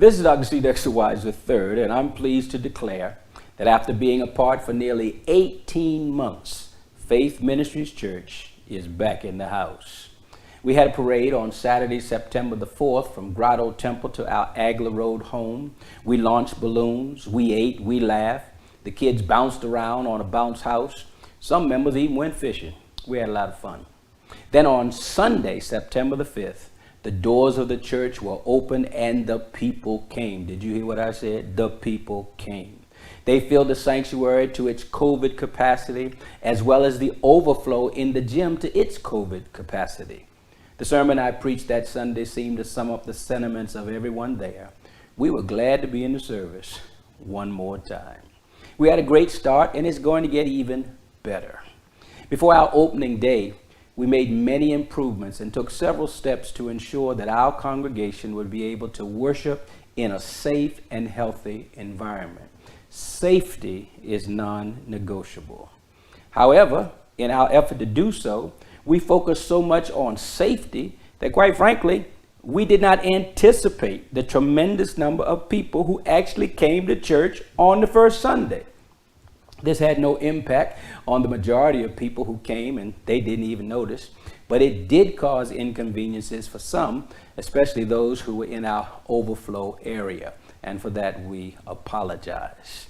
This is Dr. C. Dexter Wise III, and I'm pleased to declare that after being apart for nearly 18 months, Faith Ministries Church is back in the house. We had a parade on Saturday, September the 4th from Grotto Temple to our Agler Road home. We launched balloons, we ate, we laughed. The kids bounced around on a bounce house. Some members even went fishing. We had a lot of fun. Then on Sunday, September the 5th, the doors of the church were open and the people came. Did you hear what I said? The people came. They filled the sanctuary to its COVID capacity, as well as the overflow in the gym to its COVID capacity. The sermon I preached that Sunday seemed to sum up the sentiments of everyone there. We were glad to be in the service one more time. We had a great start, and it's going to get even better. Before our opening day, we made many improvements and took several steps to ensure that our congregation would be able to worship in a safe and healthy environment. Safety is non-negotiable. However, in our effort to do so, we focused so much on safety that, quite frankly, we did not anticipate the tremendous number of people who actually came to church on the first Sunday. This had no impact on the majority of people who came, and they didn't even notice, but it did cause inconveniences for some, especially those who were in our overflow area, and for that we apologize.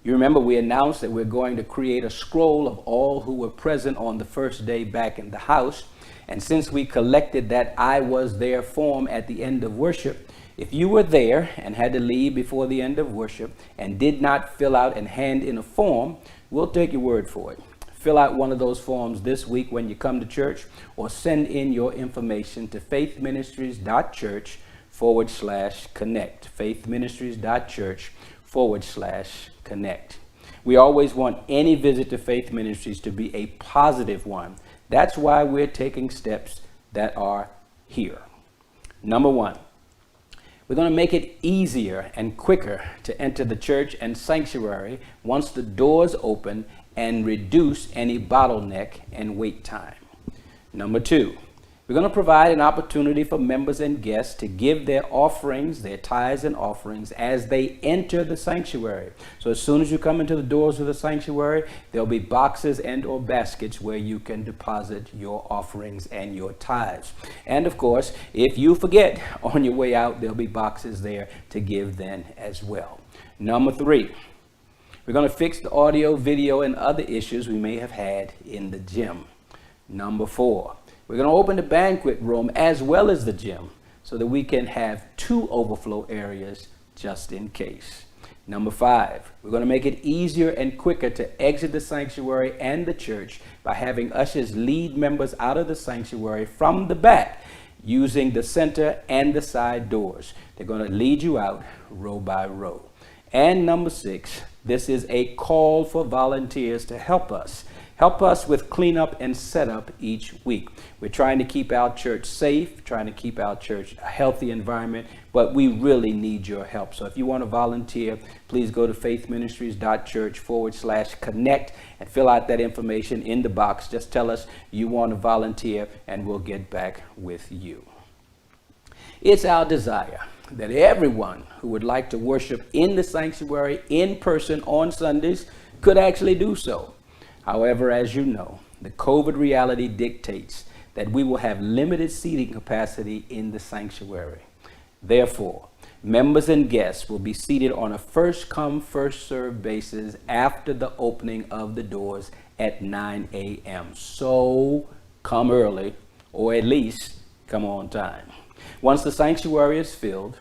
You remember we announced that we're going to create a scroll of all who were present on the first day back in the house, and since we collected that I was there form at the end of worship, if you were there and had to leave before the end of worship and did not fill out and hand in a form, we'll take your word for it. Fill out one of those forms this week when you come to church, or send in your information to faithministries.church/connect. faithministries.church/connect. We always want any visit to Faith Ministries to be a positive one. That's why we're taking steps that are here. Number one, we're going to make it easier and quicker to enter the church and sanctuary once the doors open, and reduce any bottleneck and wait time. Number two, we're going to provide an opportunity for members and guests to give their offerings, their tithes and offerings, as they enter the sanctuary. So as soon as you come into the doors of the sanctuary, there'll be boxes and or baskets where you can deposit your offerings and your tithes. And of course, if you forget on your way out, there'll be boxes there to give then as well. Number three, we're going to fix the audio, video, and other issues we may have had in the gym. Number four, we're going to open the banquet room as well as the gym so that we can have two overflow areas just in case. Number five, we're going to make it easier and quicker to exit the sanctuary and the church by having ushers lead members out of the sanctuary from the back using the center and the side doors. They're going to lead you out row by row. And number six, this is a call for volunteers to help us with cleanup and setup each week. We're trying to keep our church safe, trying to keep our church a healthy environment, but we really need your help. So if you want to volunteer, please go to faithministries.church/connect and fill out that information in the box. Just tell us you want to volunteer and we'll get back with you. It's our desire that everyone who would like to worship in the sanctuary in person on Sundays could actually do so. However, as you know, the COVID reality dictates that we will have limited seating capacity in the sanctuary. Therefore, members and guests will be seated on a first-come, first-served basis after the opening of the doors at 9 a.m. So come early, or at least come on time. Once the sanctuary is filled,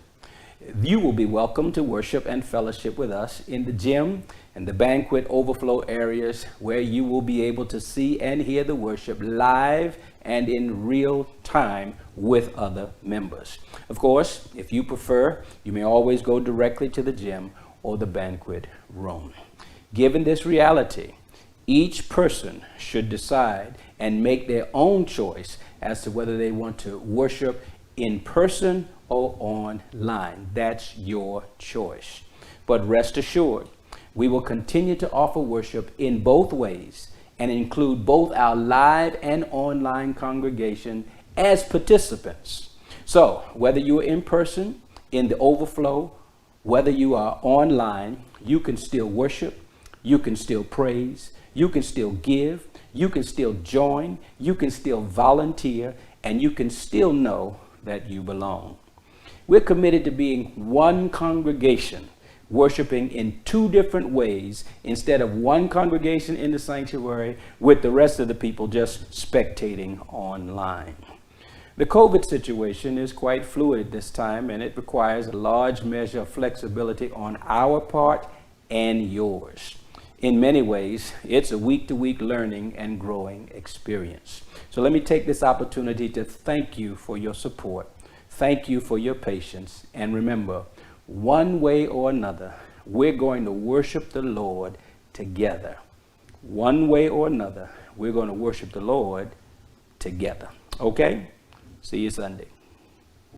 you will be welcome to worship and fellowship with us in the gym and the banquet overflow areas, where you will be able to see and hear the worship live and in real time with other members. Of course, if you prefer, you may always go directly to the gym or the banquet room. Given this reality, each person should decide and make their own choice as to whether they want to worship in person or online. That's your choice. But rest assured, we will continue to offer worship in both ways and include both our live and online congregation as participants. So whether you're in person in the overflow, whether you are online, you can still worship, you can still praise, you can still give, you can still join, you can still volunteer, and you can still know that you belong. We're committed to being one congregation, worshiping in two different ways instead of one congregation in the sanctuary with the rest of the people just spectating online. The COVID situation is quite fluid this time, and it requires a large measure of flexibility on our part and yours. In many ways, it's a week-to-week learning and growing experience. So let me take this opportunity to thank you for your support. Thank you for your patience. And remember, one way or another, we're going to worship the Lord together. One way or another, we're going to worship the Lord together. Okay? See you Sunday.